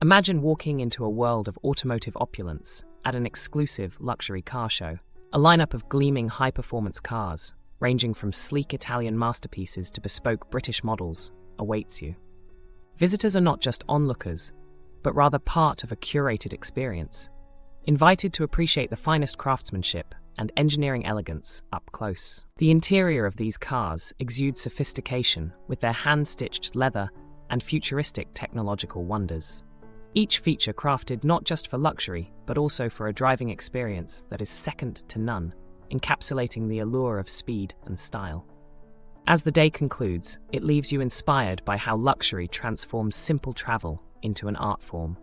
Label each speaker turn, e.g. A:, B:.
A: Imagine walking into a world of automotive opulence at an exclusive luxury car show. A lineup of gleaming high-performance cars, ranging from sleek Italian masterpieces to bespoke British models, awaits you. Visitors are not just onlookers, but rather part of a curated experience, invited to appreciate the finest craftsmanship and engineering elegance up close. The interior of these cars exudes sophistication with their hand-stitched leather and futuristic technological wonders. Each feature crafted not just for luxury, but also for a driving experience that is second to none, encapsulating the allure of speed and style. As the day concludes, it leaves you inspired by how luxury transforms simple travel into an art form.